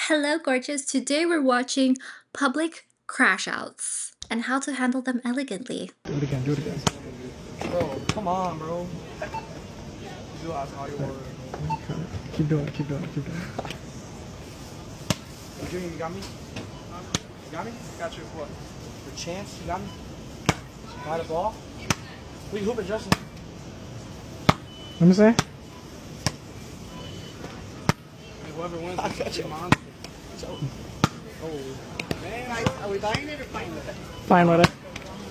Hello, gorgeous. Today we're watching public crash outs and how to handle them elegantly. Do it again, do it again. Bro, come on, bro. Do all your work. Keep doing it, keep doing it, keep doing it. Junior, you got me? You got me? Got you for what? For chance? You got me? Got a ball? Who you hooping, Justin? Let me say. Whoever wins, I got you. Oh. Man, are we buying it or playing with it? Fine with it.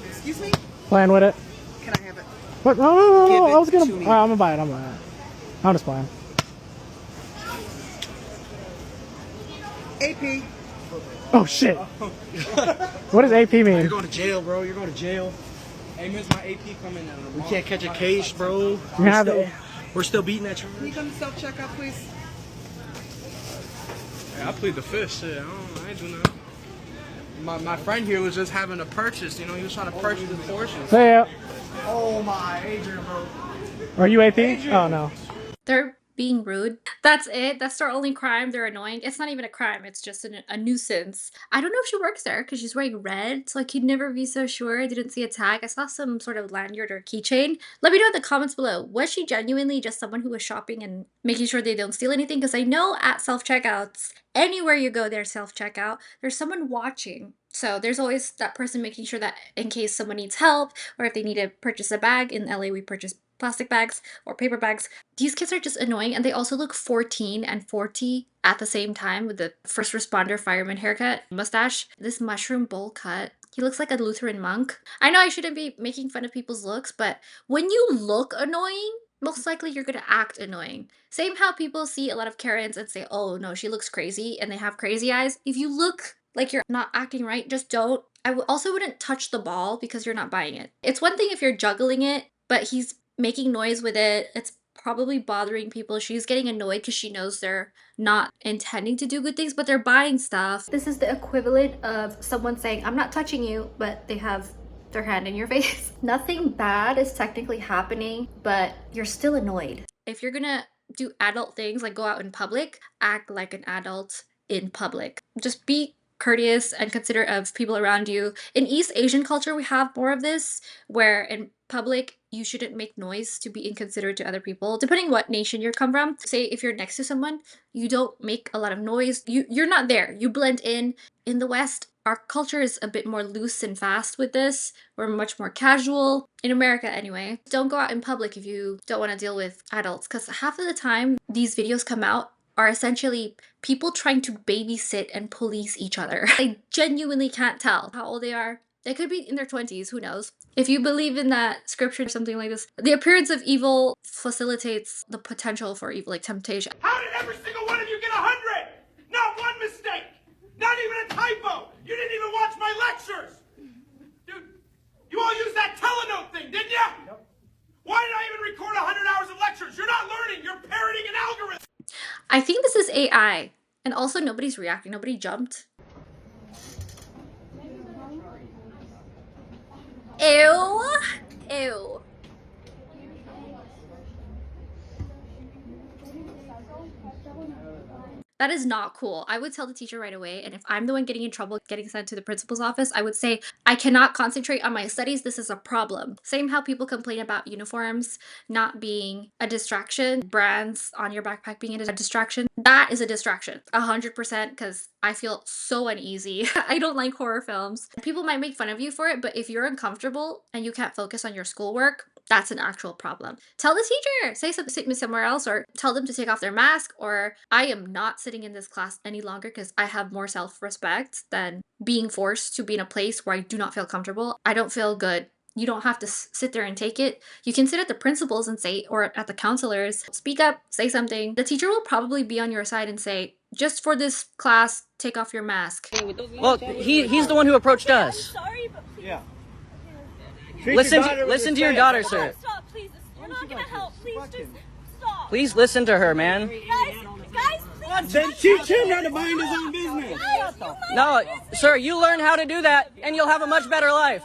Excuse me? Playing with it. Can I have it? What? No. Give it I was gonna. to me. I'm gonna buy it. I'm gonna buy it. I'm just playing. AP. Oh shit. What does AP mean? You're going to jail, bro. You're going to jail. Hey, miss, my AP coming in. We can't catch a case, bro. We're still beating that charge. Can you come to self-checkout, please? I plead the fifth. Shit, I ain't doing that. My friend here was just having a purchase. You know, he was trying to purchase the portions. Say yeah. Oh my, Adrian, bro. Are you AP? Oh no. They're being rude. That's it. That's their only crime. They're annoying. It's not even a crime. It's just a nuisance. I don't know if she works there because she's wearing red, so I could never be so sure. I didn't see a tag. I saw some sort of lanyard or keychain. Let me know in the comments below. Was she genuinely just someone who was shopping and making sure they don't steal anything? Because I know at self-checkouts, anywhere you go there self-checkout, there's someone watching. So there's always that person making sure that in case someone needs help or if they need to purchase a bag. In LA, we purchase plastic bags or paper bags. These kids are just annoying, and they also look 14 and 40 at the same time with the first responder fireman haircut, mustache, this mushroom bowl cut. He looks like a Lutheran monk. I know I shouldn't be making fun of people's looks, but when you look annoying, most likely you're gonna act annoying. Same how people see a lot of Karens and say, oh no, she looks crazy, and they have crazy eyes. If you look like you're not acting right, just don't. I also wouldn't touch the ball because you're not buying it. It's one thing if you're juggling it, but he's making noise with it. It's probably bothering people. She's getting annoyed because she knows they're not intending to do good things, but they're buying stuff. This is the equivalent of someone saying, I'm not touching you, but they have their hand in your face. Nothing bad is technically happening, but you're still annoyed. If you're gonna do adult things like go out in public, act like an adult in public. Just be courteous and considerate of people around you. In East Asian culture, we have more of this, where in public, you shouldn't make noise to be inconsiderate to other people, depending what nation you come from. Say if you're next to someone, you don't make a lot of noise. You're not there. You blend in. In the West, our culture is a bit more loose and fast with this. We're much more casual. In America, anyway. Don't go out in public if you don't want to deal with adults, because half of the time these videos come out are essentially people trying to babysit and police each other. I genuinely can't tell how old they are. They could be in their 20s, who knows? If you believe in that scripture or something like this, the appearance of evil facilitates the potential for evil, like temptation. How did every single one of you get 100? Not one mistake! Not even a typo! You didn't even watch my lectures! Dude, you all used that telenote thing, didn't you? Yep. Why did I even record 100 hours of lectures? You're not learning, you're parroting an algorithm! I think this is AI. And also nobody's reacting, nobody jumped. Ew. Ew. That is not cool. I would tell the teacher right away, and if I'm the one getting in trouble, getting sent to the principal's office, I would say, I cannot concentrate on my studies. This is a problem. Same how people complain about uniforms not being a distraction, brands on your backpack being a distraction. That is a distraction, 100%, because I feel so uneasy. I don't like horror films. People might make fun of you for it, but if you're uncomfortable and you can't focus on your schoolwork, that's an actual problem. Tell the teacher, sit me somewhere else, or tell them to take off their mask, or I am not sitting in this class any longer because I have more self-respect than being forced to be in a place where I do not feel comfortable. I don't feel good. You don't have to sit there and take it. You can sit at the principals and say, or at the counselors, speak up, say something. The teacher will probably be on your side and say, just for this class, take off your mask. Well, he's the one who approached us. Sorry, but please. Yeah. Listen to your daughter, sir. Stop, please. We're not gonna help. Please just stop. Please listen to her, man. Guys, please. Then teach him how to mind his own business. No, sir, you learn how to do that, and you'll have a much better life.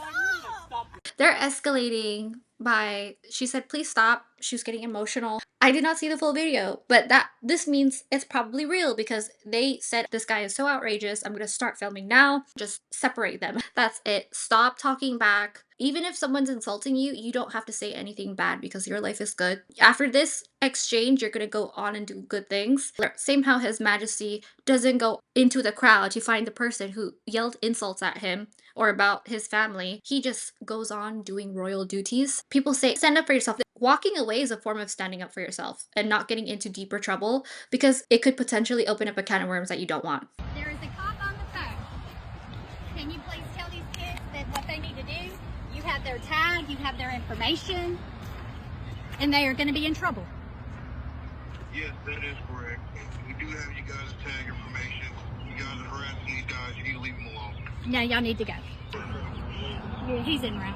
They're escalating by, she said, please stop. She was getting emotional. I did not see the full video, but this means it's probably real because they said this guy is so outrageous. I'm going to start filming now. Just separate them. That's it. Stop talking back. Even if someone's insulting you, you don't have to say anything bad because your life is good. After this exchange, you're going to go on and do good things. Same how His Majesty doesn't go into the crowd to find the person who yelled insults at him or about his family. He just goes on doing royal duties. People say, stand up for yourself. Walking away is a form of standing up for yourself and not getting into deeper trouble because it could potentially open up a can of worms that you don't want. There is a cop on the phone. Can you please tell these kids that what they need to do? You have their tag, you have their information, and they are going to be in trouble. Yes, that is correct. We do have you guys' tag information. You guys are harassing these guys. You need to leave them alone. No, y'all need to go. Yeah, he's in route.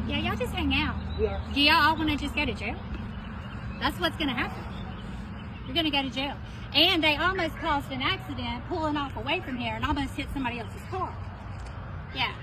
Yeah, y'all just hang out. Yeah. Do y'all all want to just go to jail? That's what's going to happen. You're going to go to jail. And they almost caused an accident pulling off away from here and almost hit somebody else's car. Yeah.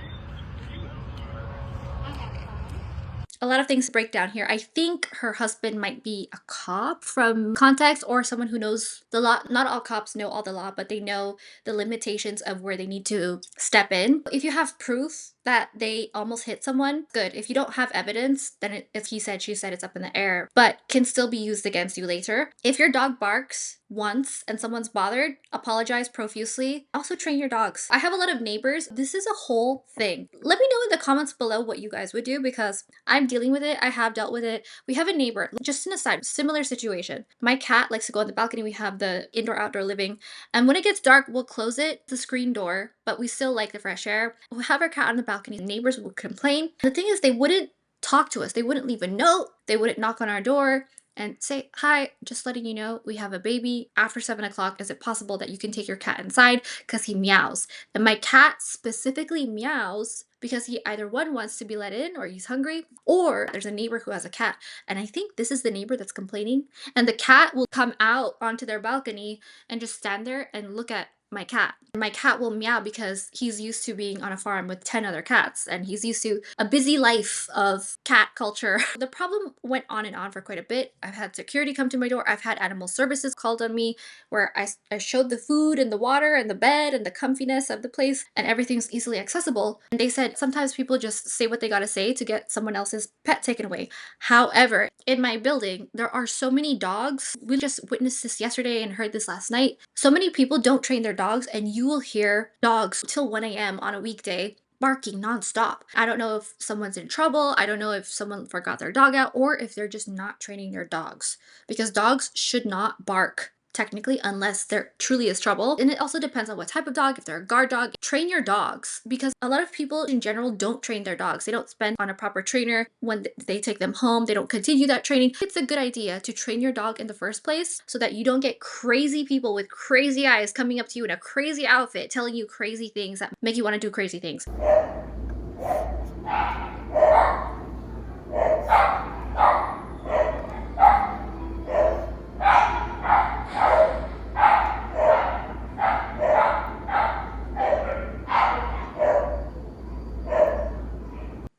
A lot of things break down here. I think her husband might be a cop from context or someone who knows the law. Not all cops know all the law, but they know the limitations of where they need to step in. If you have proof that they almost hit someone, good. If you don't have evidence, then it's he said, she said, it's up in the air, but can still be used against you later. If your dog barks once and someone's bothered, apologize profusely. Also train your dogs. I have a lot of neighbors. This is a whole thing. Let me know in the comments below what you guys would do because I'm dealing with it. I have dealt with it. We have a neighbor, just an aside, similar situation. My cat likes to go on the balcony. We have the indoor-outdoor living. And when it gets dark, we'll close it, the screen door, but we still like the fresh air. We'll have our cat on the balcony. Neighbors would complain. The thing is, they wouldn't talk to us. They wouldn't leave a note. They wouldn't knock on our door and say, hi, just letting you know we have a baby after 7 o'clock. Is it possible that you can take your cat inside? Because he meows. And my cat specifically meows because he either one wants to be let in or he's hungry, or there's a neighbor who has a cat. And I think this is the neighbor that's complaining. And the cat will come out onto their balcony and just stand there and look at my cat. My cat will meow because he's used to being on a farm with 10 other cats and he's used to a busy life of cat culture. The problem went on and on for quite a bit. I've had security come to my door. I've had animal services called on me where I showed the food and the water and the bed and the comfiness of the place and everything's easily accessible. And they said sometimes people just say what they gotta say to get someone else's pet taken away. However, in my building, there are so many dogs. We just witnessed this yesterday and heard this last night. So many people don't train their dogs and you will hear dogs till 1 a.m. on a weekday barking nonstop. I don't know if someone's in trouble. I don't know if someone forgot their dog out or if they're just not training their dogs because dogs should not bark technically unless there truly is trouble. And it also depends on what type of dog. If they're a guard dog, train your dogs because a lot of people in general don't train their dogs. They don't spend on a proper trainer when they take them home. They don't continue that training. It's a good idea to train your dog in the first place so that you don't get crazy people with crazy eyes coming up to you in a crazy outfit telling you crazy things that make you want to do crazy things.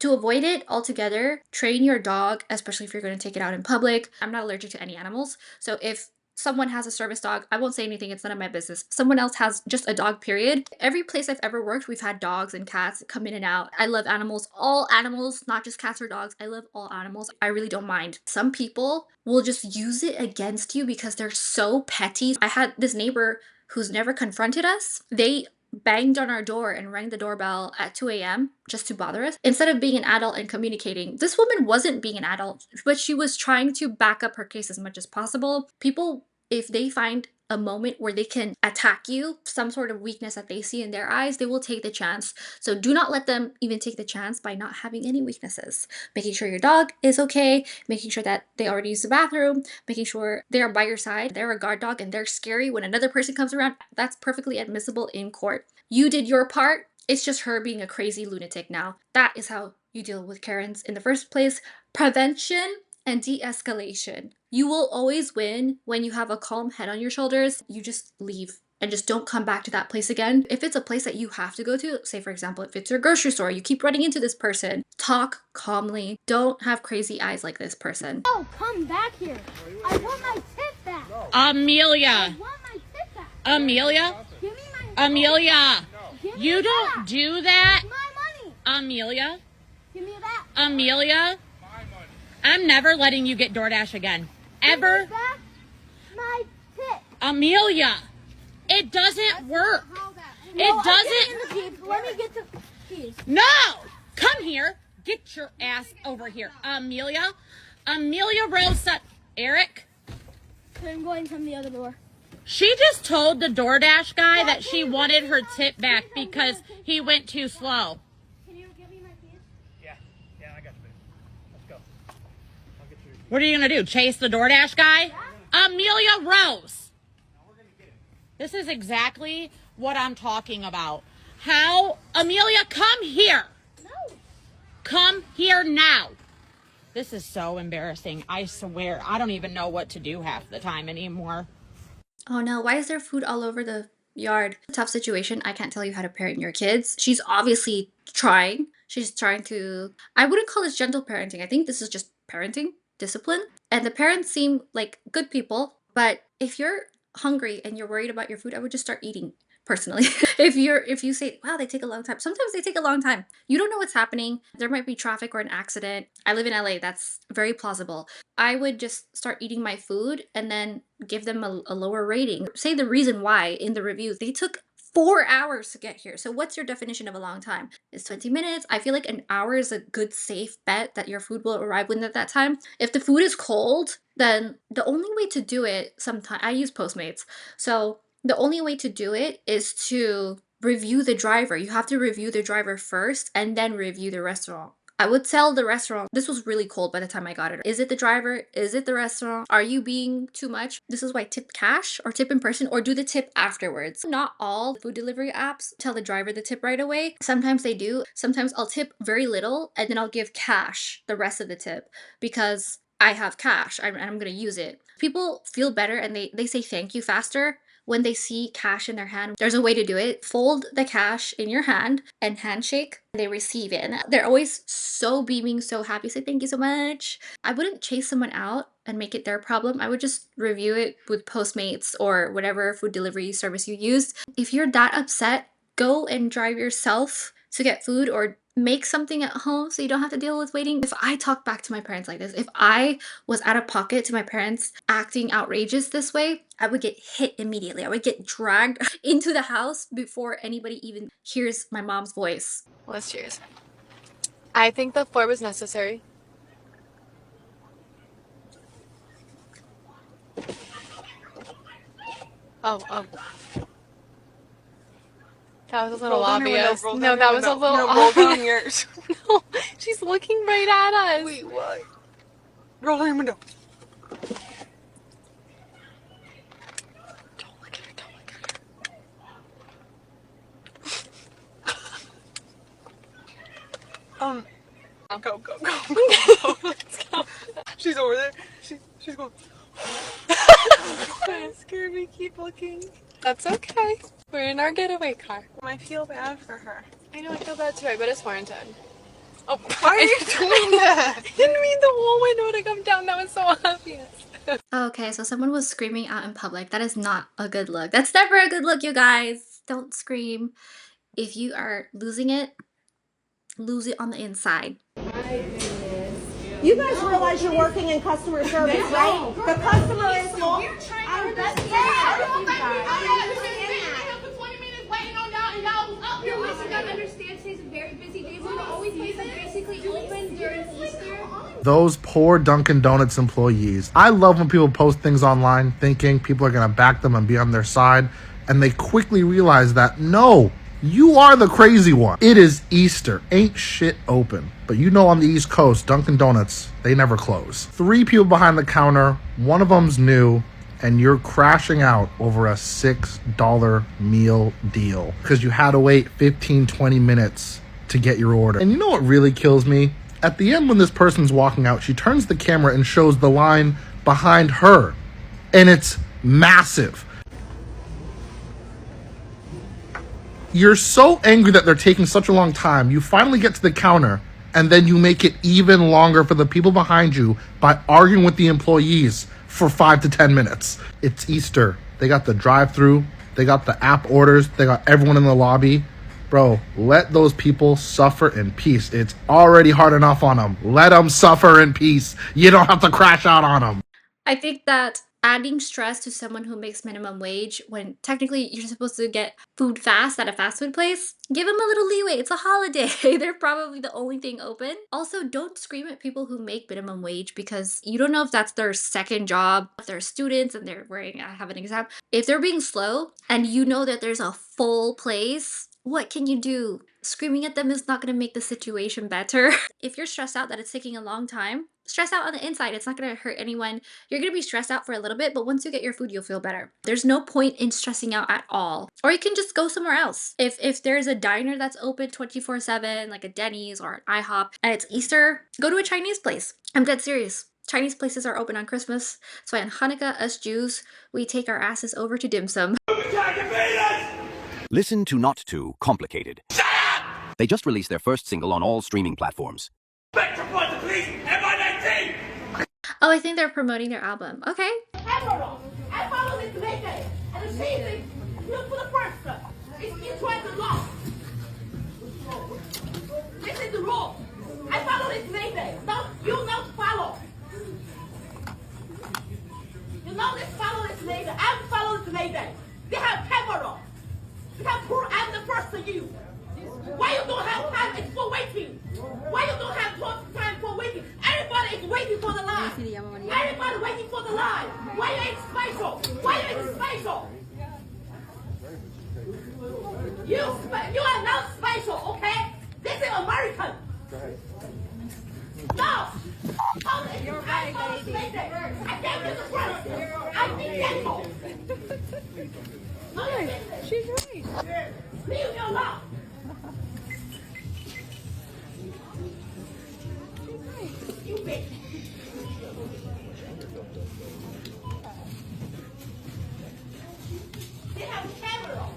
To avoid it altogether, train your dog, especially if you're going to take it out in public. I'm not allergic to any animals, so if someone has a service dog, I won't say anything, it's none of my business. Someone else has just a dog, period. Every place I've ever worked, we've had dogs and cats come in and out. I love animals, all animals, not just cats or dogs. I love all animals. I really don't mind. Some people will just use it against you because they're so petty. I had this neighbor who's never confronted us. They banged on our door and rang the doorbell at 2 a.m. just to bother us. Instead of being an adult and communicating, this woman wasn't being an adult, but she was trying to back up her case as much as possible. People, if they find a moment where they can attack you, some sort of weakness that they see in their eyes, they will take the chance. So do not let them even take the chance by not having any weaknesses. Making sure your dog is okay, making sure that they already use the bathroom, making sure they're by your side. They're a guard dog and they're scary when another person comes around. That's perfectly admissible in court. You did your part. It's just her being a crazy lunatic now. That is how you deal with Karens in the first place. Prevention and de-escalation. You will always win when you have a calm head on your shoulders. You just leave. and just don't come back to that place again. If it's a place that you have to go to, say for example, if it's your grocery store, you keep running into this person, talk calmly. Don't have crazy eyes like this person. Oh, come back here. I want my tip back. Amelia. I want my tip back. Amelia. Give me my Amelia. Give me You it don't back. do that. It's my money. Amelia. Give me it back. Amelia. I'm never letting you get DoorDash again. Ever. Give me back my tip. Amelia. It doesn't work. No, It doesn't. Let me get the keys. No! Come here. Get your ass over here. Amelia. Amelia Rose. Eric. I'm going from the other door. She just told the DoorDash guy that she wanted her tip back because he went too slow. Can you give me my keys? Yeah, I got you, babe. Let's go. I'll get you. What are you going to do? Chase the DoorDash guy? Amelia Rose. This is exactly what I'm talking about. How? Amelia, come here. No. Come here now. This is so embarrassing. I swear. I don't even know what to do half the time anymore. Oh no, why is there food all over the yard? Tough situation. I can't tell you how to parent your kids. She's obviously trying. She's trying to, I wouldn't call this gentle parenting. I think this is just parenting, discipline. And the parents seem like good people, but if you're hungry and you're worried about your food, I would just start eating personally. If you say, wow, they take a long time. Sometimes they take a long time. You don't know what's happening. There might be traffic or an accident. I live in LA. That's very plausible. I would just start eating my food and then give them a lower rating. Say the reason why in the reviews. They took 4 hours to get here. So what's your definition of a long time? It's 20 minutes. I feel like an hour is a good safe bet that your food will arrive within that time. If the food is cold, then the only way to do it, sometimes I use Postmates. So the only way to do it is to review the driver. You have to review the driver first and then review the restaurant. I would tell the restaurant, this was really cold by the time I got it. Is it the driver? Is it the restaurant? Are you being too much? This is why tip cash or tip in person or do the tip afterwards. Not all food delivery apps tell the driver the tip right away. Sometimes they do. Sometimes I'll tip very little and then I'll give cash the rest of the tip because I have cash and I'm going to use it. People feel better and they say thank you faster when they see cash in their hand. There's a way to do it. Fold the cash in your hand and handshake. They receive it. And they're always so beaming, so happy. Say thank you so much. I wouldn't chase someone out and make it their problem. I would just review it with Postmates or whatever food delivery service you used. If you're that upset, go and drive yourself to get food or make something at home so you don't have to deal with waiting. If I talk back to my parents like this, if I was out of pocket to my parents acting outrageous this way, I would get hit immediately. I would get dragged into the house before anybody even hears my mom's voice. Let's cheers. I think the floor was necessary. Oh. That was a little obvious. No, that was a little obvious. Roll down yours. No, she's looking right at us. Wait, what? Roll down your window. Don't look at her, don't look at her. Go. Let's go. She's over there. She's going. That scared me. Keep looking. That's okay. We're in our getaway car. I feel bad for her. I know, I feel bad too. I bet it's warranted. Oh, why are you doing that? I didn't mean the whole window to come down. That was so obvious. Okay, so someone was screaming out in public. That is not a good look. That's never a good look, you guys. Don't scream. If you are losing it, lose it on the inside. You guys realize you're working in customer service, right? The customer is more. We're trying our best to get out of for 20 minutes waiting on y'all and y'all was up here. You gotta understand today's a very busy day. We're the only place that's basically open during Easter. Those poor Dunkin' Donuts employees. I love when people post things online thinking people are going to back them and be on their side, and they quickly realize that, no, you are the crazy one. It is Easter. Ain't shit open. But you know on the East Coast, Dunkin' Donuts, they never close. 3 people behind the counter, one of them's new, and you're crashing out over a $6 meal deal because you had to wait 15, 20 minutes to get your order. And you know what really kills me? At the end when this person's walking out, she turns the camera and shows the line behind her. And it's massive. You're so angry that they're taking such a long time. You finally get to the counter, and then you make it even longer for the people behind you by arguing with the employees for 5 to 10 minutes. It's Easter. They got the drive-thru, they got the app orders, they got everyone in the lobby. Bro, let those people suffer in peace. It's already hard enough on them. Let them suffer in peace. You don't have to crash out on them. I think that adding stress to someone who makes minimum wage when technically you're supposed to get food fast at a fast food place, give them a little leeway. It's a holiday. They're probably the only thing open. Also, don't scream at people who make minimum wage because you don't know if that's their second job, if they're students and they're worrying, I have an exam. If they're being slow and you know that there's a full place, what can you do? Screaming at them is not going to make the situation better. If you're stressed out that it's taking a long time, stress out on the inside. It's not going to hurt anyone. You're going to be stressed out for a little bit, but once you get your food, you'll feel better. There's no point in stressing out at all. Or you can just go somewhere else. If there's a diner that's open 24/7, like a Denny's or an IHOP, and it's Easter, go to a Chinese place. I'm dead serious. Chinese places are open on Christmas. So on Hanukkah, us Jews, we take our asses over to dim sum. Listen to Not Too Complicated. They just released their first single on all streaming platforms. Oh, I think they're promoting their album. Okay. I follow this mayday. And the season, look for the first. It's toward the law. This is the rule. I follow this mayday. Don't you not follow? You know this follow this mayday. I follow this mayday. They have camera. They have proof. I'm the first to you. Why you don't have time? It's for waiting. Why you don't have time for waiting? Everybody is waiting for the line. Everybody waiting for the line. Why you ain't special? Why you ain't special? You are not special, okay? This is American. No. You're right, baby. I gave you the first. I need gentle. She's right. Leave me alone. You bitch. They have a camera.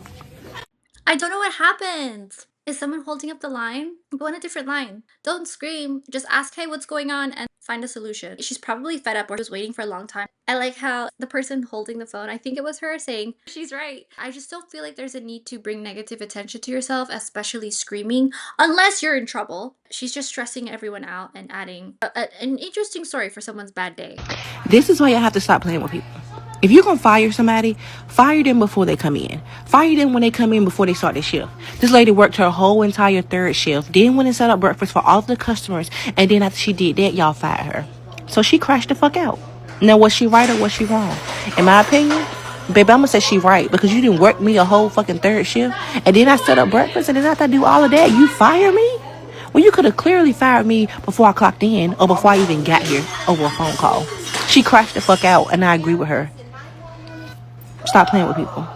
I don't know what happened. Is someone holding up the line? Go on a different line. Don't scream. Just ask, hey, what's going on? And find a solution. She's probably fed up or was waiting for a long time. I like how the person holding the phone, I think it was her, saying, she's right. I just don't feel like there's a need to bring negative attention to yourself, especially screaming, unless you're in trouble. She's just stressing everyone out and adding an interesting story for someone's bad day. This is why you have to stop playing with people. If you're going to fire somebody, fire them before they come in. Fire them when they come in before they start their shift. This lady worked her whole entire third shift, then went and set up breakfast for all of the customers, and then after she did that, y'all fired her. So she crashed the fuck out. Now, was she right or was she wrong? In my opinion, baby, I'm going to say she right, because you didn't work me a whole fucking third shift, and then I set up breakfast, and then after I do all of that, you fire me? Well, you could have clearly fired me before I clocked in or before I even got here over a phone call. She crashed the fuck out, and I agree with her. Stop playing with people.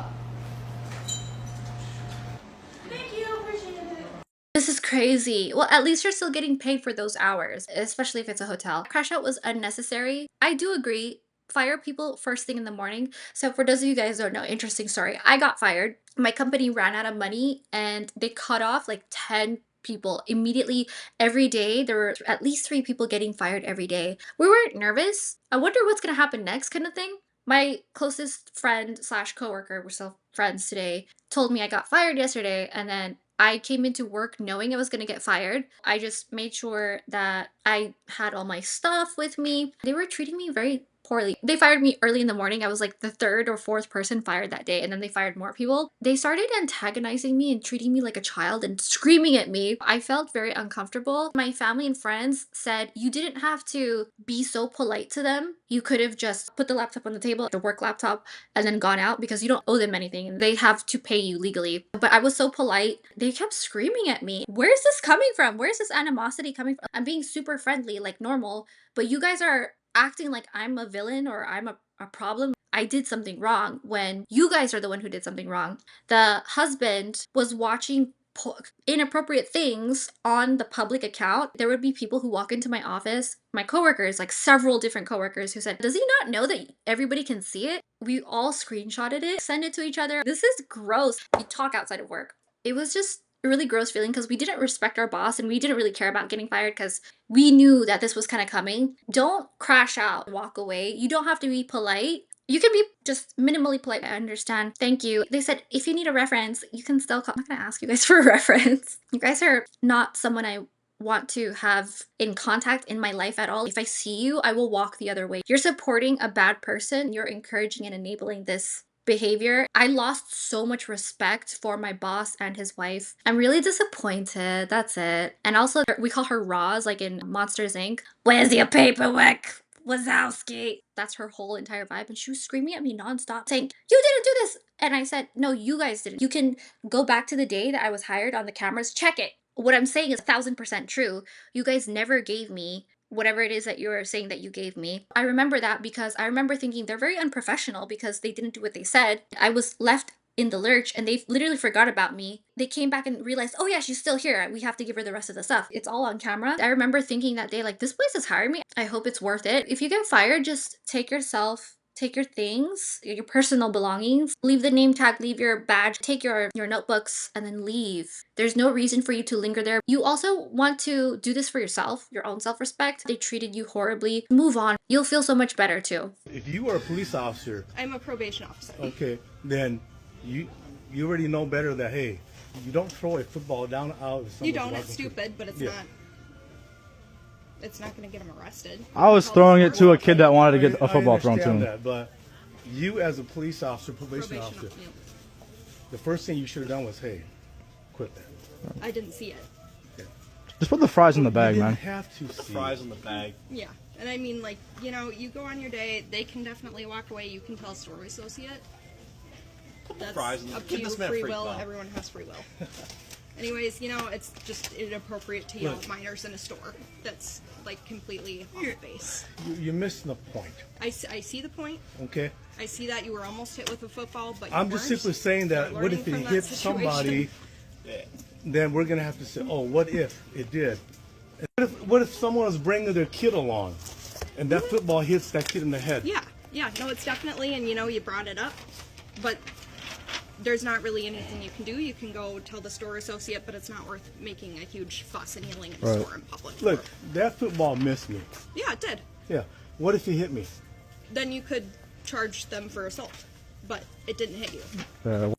This is crazy. Well, at least you're still getting paid for those hours, especially if it's a hotel. Crash out was unnecessary. I do agree. Fire people first thing in the morning. So for those of you guys who don't know, interesting story. I got fired. My company ran out of money and they cut off like 10 people immediately every day. There were at least 3 people getting fired every day. We weren't nervous. I wonder what's going to happen next kind of thing. My closest friend / coworker, we're still friends today, told me I got fired yesterday, and then I came into work knowing I was going to get fired. I just made sure that I had all my stuff with me. They were treating me very poorly. They fired me early in the morning. I was like the 3rd or 4th person fired that day, and then they fired more people. They started antagonizing me and treating me like a child and screaming at me. I felt very uncomfortable. My family and friends said, you didn't have to be so polite to them. You could have just put the laptop on the table, the work laptop, and then gone out because you don't owe them anything. They have to pay you legally. But I was so polite. They kept screaming at me. Where's this coming from? Where's this animosity coming from? I'm being super friendly, like normal, but you guys are acting like I'm a villain or I'm a problem. I did something wrong when you guys are the one who did something wrong. The husband was watching inappropriate things on the public account. There would be people who walk into my office, my coworkers, like several different coworkers, who said, does he not know that everybody can see it? We all screenshotted it, send it to each other. This is gross. You talk outside of work. It was just a really gross feeling because we didn't respect our boss and we didn't really care about getting fired because we knew that this was kind of coming. Don't crash out, walk away. You don't have to be polite. You can be just minimally polite. I understand. Thank you. They said if you need a reference, you can still call. I'm not gonna ask you guys for a reference. You guys are not someone I want to have in contact in my life at all. If I see you, I will walk the other way. You're supporting a bad person. You're encouraging and enabling this behavior. I lost so much respect for my boss and his wife. I'm really disappointed. That's it. And also, we call her Roz, like in Monsters Inc. Where's your paperwork? Wazowski. That's her whole entire vibe. And she was screaming at me nonstop, saying, "You didn't do this." And I said, "No, you guys did it. You can go back to the day that I was hired on the cameras, check it. What I'm saying is 1000% true. You guys never gave me whatever it is that you're saying that you gave me." I remember that because I remember thinking they're very unprofessional because they didn't do what they said. I was left in the lurch and they literally forgot about me. They came back and realized, oh yeah, she's still here. We have to give her the rest of the stuff. It's all on camera. I remember thinking that day, like, this place is hiring me. I hope it's worth it. If you get fired, just take your things, your personal belongings, leave the name tag, leave your badge, take your notebooks, and then leave. There's no reason for you to linger there. You also want to do this for yourself, your own self-respect. They treated you horribly. Move on. You'll feel so much better too. If you were a police officer, I'm a probation officer. okay, then you already know better that, hey, you don't throw a football down out. You don't. It's stupid, but it's not. It's not going to get him arrested. I was throwing it to a kid that wanted to get a football thrown to him. That, but you as a police officer, probation officer, the first thing you should have done was, hey, quit that. I didn't see it. Just put the fries in the bag, man. You didn't have to see Fries in the bag. Yeah. And I mean, like, you know, you go on your day, they can definitely walk away. You can tell a store associate. That's Fries in the up to you, this man free freak will. out. Everyone has free will. Anyways, you know, it's just inappropriate to yell at minors in a store. That's, like, completely off base. You're missing the point. I see the point. Okay? I see that you were almost hit with a football, but I'm just simply saying that what if it hit somebody, then we're going to have to say, oh, what if it did? And what if someone was bringing their kid along and that football hits that kid in the head? Yeah, no, it's definitely, and you know, you brought it up, but there's not really anything you can do. You can go tell the store associate, but it's not worth making a huge fuss and yelling in the store in public. Look, that football missed me. Yeah, it did. Yeah. What if it hit me? Then you could charge them for assault, but it didn't hit you.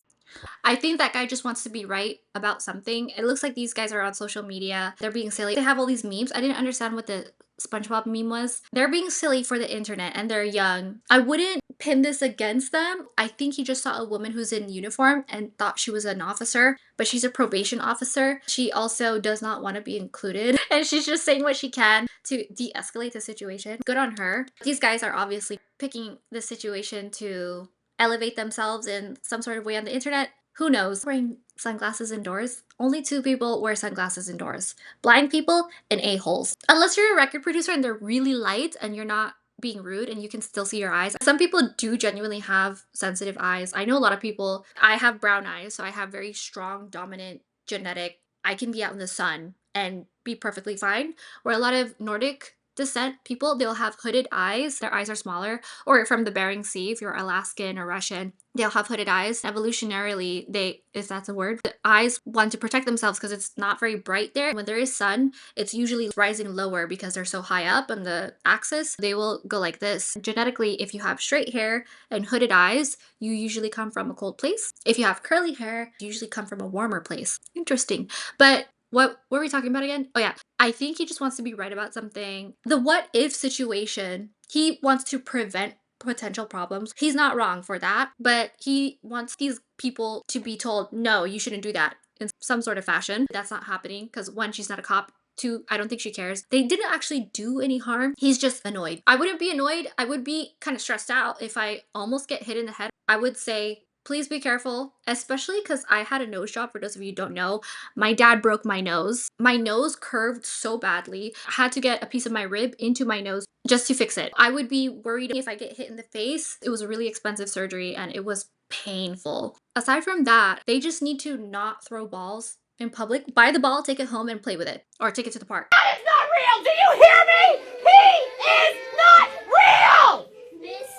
I think that guy just wants to be right about something. It looks like these guys are on social media. They're being silly. They have all these memes. I didn't understand what the SpongeBob meme was. They're being silly for the internet and they're young. I wouldn't pin this against them. I think he just saw a woman who's in uniform and thought she was an officer, but she's a probation officer. She also does not want to be included and she's just saying what she can to de-escalate the situation. Good on her. These guys are obviously picking the situation to elevate themselves in some sort of way on the internet. Who knows? Wearing sunglasses indoors. Only 2 people wear sunglasses indoors. Blind people and a-holes. Unless you're a record producer and they're really light and you're not being rude and you can still see your eyes. Some people do genuinely have sensitive eyes. I know a lot of people. I have brown eyes, so I have very strong, dominant genetic. I can be out in the sun and be perfectly fine. Where a lot of Nordic descent people, they'll have hooded eyes. Their eyes are smaller. Or from the Bering Sea, if you're Alaskan or Russian, they'll have hooded eyes. Evolutionarily, they, if that's a word, the eyes want to protect themselves because it's not very bright there. When there is sun, it's usually rising lower because they're so high up on the axis. They will go like this. Genetically, if you have straight hair and hooded eyes, you usually come from a cold place. If you have curly hair, you usually come from a warmer place. Interesting. But what were we talking about again? Oh yeah, I think he just wants to be right about something. The what if situation, he wants to prevent potential problems. He's not wrong for that, but he wants these people to be told, no, you shouldn't do that in some sort of fashion. That's not happening because 1, she's not a cop. 2, I don't think she cares. They didn't actually do any harm. He's just annoyed. I wouldn't be annoyed. I would be kind of stressed out if I almost get hit in the head. I would say, please be careful, especially because I had a nose job. For those of you who don't know, my dad broke my nose. My nose curved so badly. I had to get a piece of my rib into my nose just to fix it. I would be worried if I get hit in the face. It was a really expensive surgery and it was painful. Aside from that, they just need to not throw balls in public. Buy the ball, take it home and play with it. Or take it to the park. That is not real! Do you hear me? He is not real!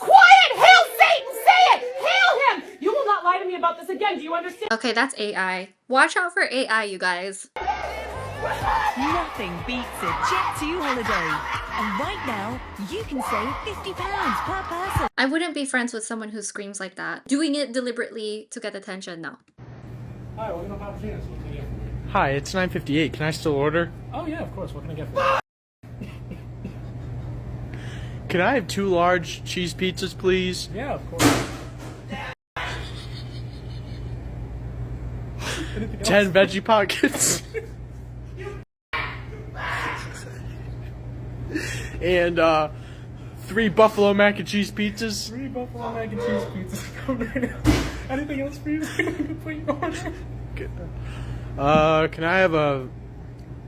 Quiet! Hail Satan! Say it! Hail him! You will not lie to me me about this again. Do you understand? Okay, that's AI. Watch out for AI, you guys. Nothing beats a Jet2 holiday. And right now, you can save £50 per person. I wouldn't be friends with someone who screams like that. Doing it deliberately to get attention, no. Hi, welcome to Papa Gina's. What can I get for you? Hi, it's 9:58. Can I still order? Oh, yeah, of course. What can I get for you? Can I have 2 large cheese pizzas, please? Yeah, of course. 10 veggie pockets. And 3 buffalo mac and cheese pizzas. 3 buffalo mac and cheese pizzas coming right now. Anything else for you? I can put you on. Can I have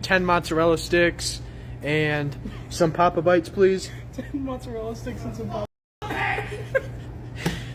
10 mozzarella sticks and some Papa Bites, please? 10 mozzarella sticks and some Papa.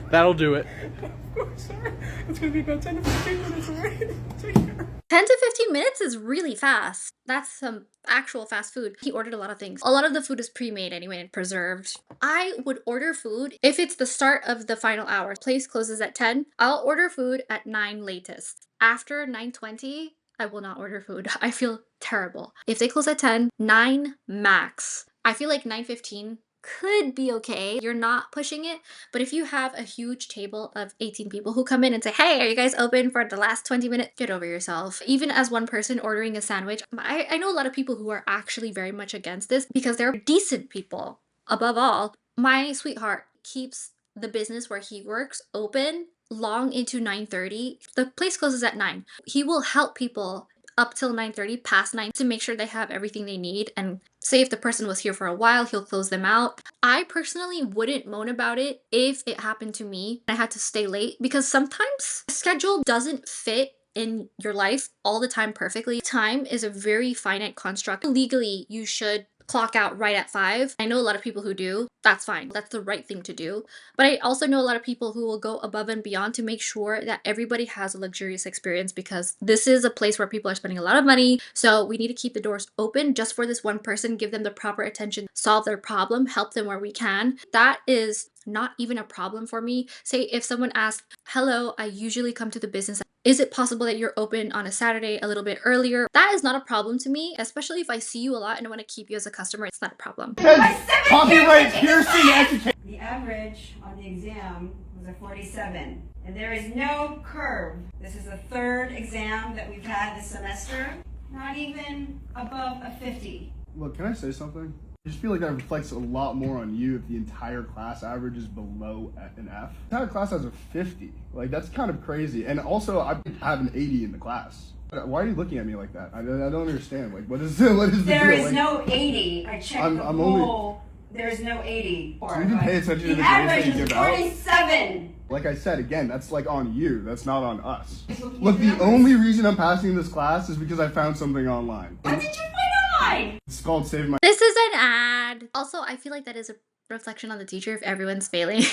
That'll do it. Of course, sir. It's gonna be about 10 to 15 minutes, alright? Take care. 10 to 15 minutes is really fast. That's some actual fast food. He ordered a lot of things. A lot of the food is pre-made anyway and preserved. I would order food if it's the start of the final hour. Place closes at 10. I'll order food at 9 latest. After 9:20, I will not order food. I feel terrible. If they close at 10, 9 max. I feel like 9:15 could be okay. You're not pushing it. But if you have a huge table of 18 people who come in and say, hey, are you guys open for the last 20 minutes? Get over yourself. Even as one person ordering a sandwich, I know a lot of people who are actually very much against this because they're decent people. Above all, my sweetheart keeps the business where he works open long into 9:30. The place closes at 9. He will help people up till 9:30, past 9, to make sure they have everything they need. And say if the person was here for a while, he'll close them out. I personally wouldn't moan about it if it happened to me. I had to stay late because sometimes the schedule doesn't fit in your life all the time perfectly. Time is a very finite construct. Legally, you should clock out right at 5. I know a lot of people who do. That's fine. That's the right thing to do. But I also know a lot of people who will go above and beyond to make sure that everybody has a luxurious experience because this is a place where people are spending a lot of money. So we need to keep the doors open just for this one person, give them the proper attention, solve their problem, help them where we can. That is not even a problem for me. Say if someone asks, hello, I usually come to the business. Is it possible that you're open on a Saturday a little bit earlier? That is not a problem to me, especially if I see you a lot and I want to keep you as a customer. It's not a problem. Copyright piercing education. The average on the exam was a 47, and there is no curve. This is the 3rd exam that we've had this semester, not even above a 50. Look, can I say something? I just feel like that reflects a lot more on you if the entire class average is below an F. The entire class has a 50. Like, that's kind of crazy. And also, I have an 80 in the class. Why are you looking at me like that? I don't understand. Like, what is the deal? There is no 80. I checked the whole. There's no 80. So you can pay attention to the average grades that you is give out. 47. Like I said, again, that's like on you. That's not on us. Look, the only reason I'm passing this class is because I found something online. What did you find online? It's called Save My... This is an ad. Also, I feel like that is a reflection on the teacher if everyone's failing.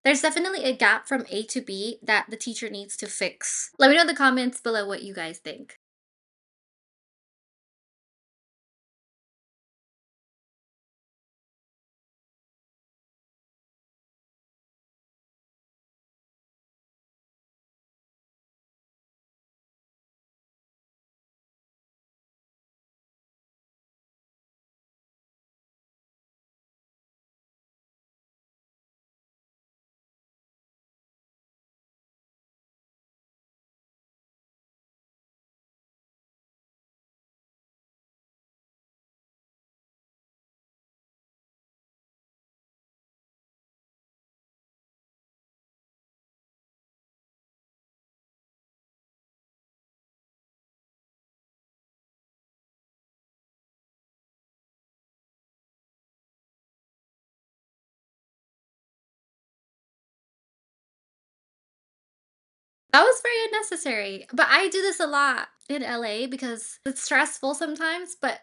There's definitely a gap from A to B that the teacher needs to fix. Let me know in the comments below what you guys think. That was very unnecessary. But I do this a lot in LA because it's stressful sometimes. But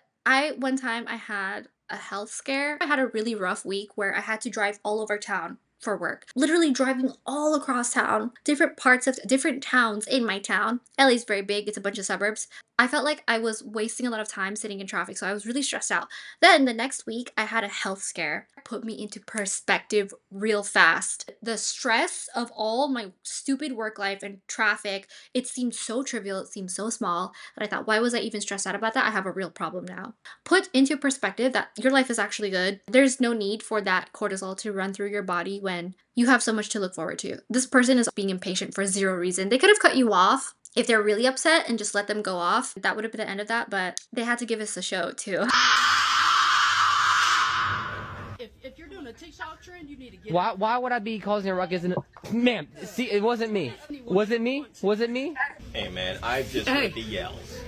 one time I had a health scare. I had a really rough week where I had to drive all over town for work. Literally driving all across town, different parts of different towns in my town. LA's very big, it's a bunch of suburbs. I felt like I was wasting a lot of time sitting in traffic, so I was really stressed out. Then the next week, I had a health scare. Put me into perspective real fast. The stress of all my stupid work life and traffic, it seemed so trivial, it seemed so small that I thought, why was I even stressed out about that? I have a real problem now. Put into perspective that your life is actually good. There's no need for that cortisol to run through your body when you have so much to look forward to. This person is being impatient for zero reason. They could have cut you off if they're really upset and just let them go off. That would have been the end of that, but they had to give us a show too. If you're doing a TikTok trend, you need to get Why would I be causing a ruckus? Ma'am, see, it wasn't me. Was it me? Was it me? Hey man, I just heard the yells.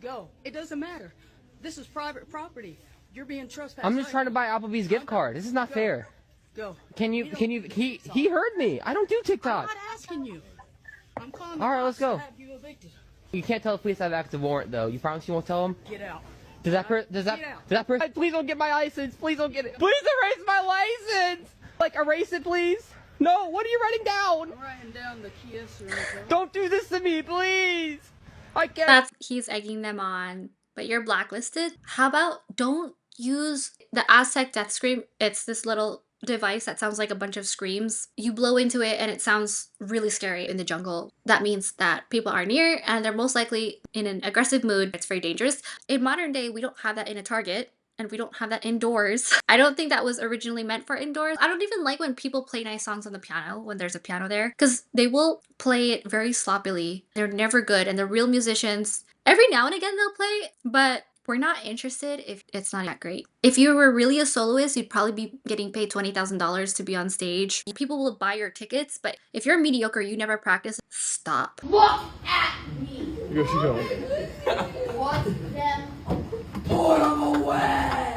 Go. It doesn't matter. This is private property. You're being trespassed. I'm just trying to buy Applebee's gift card. This is not fair. Go. He heard me. I don't do TikTok. I'm not asking you. I'm calling All right, let's go. to have you evicted. You can't tell the police I have active warrant though. You promise you won't tell them? Get out. Does that person? Please don't get my license. Please don't get it. Please erase my license. Like erase it, please. No. What are you writing down? I'm writing down the keys. Don't do this to me, please. I can't. He's egging them on, but you're blacklisted. How about don't use the Aztec death scream? It's this little device that sounds like a bunch of screams. You blow into it and it sounds really scary in the jungle. That means that people are near and they're most likely in an aggressive mood. It's very dangerous. In modern day, we don't have that in a Target and we don't have that indoors. I don't think that was originally meant for indoors. I don't even like when people play nice songs on the piano when there's a piano there because they will play it very sloppily. They're never good and the real musicians, every now and again they'll play, but we're not interested if it's not that great. If you were really a soloist, you'd probably be getting paid $20,000 to be on stage. People will buy your tickets, but if you're mediocre, you never practice, stop. Look at me. Here she goes. Watch them. Put them away.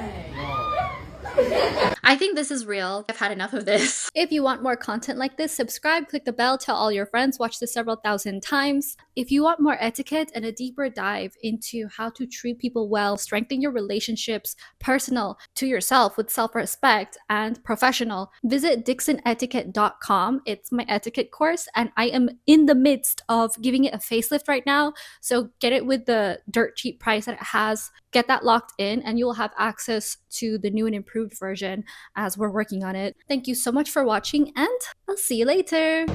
I think this is real. I've had enough of this. If you want more content like this, subscribe, click the bell, tell all your friends, watch this several thousand times. If you want more etiquette and a deeper dive into how to treat people well, strengthen your relationships, personal to yourself with self-respect and professional, visit dixonetiquette.com. It's my etiquette course and I am in the midst of giving it a facelift right now. So get it with the dirt cheap price that it has. Get that locked in and you'll have access to the new and improved version as we're working on it. Thank you so much for watching and I'll see you later.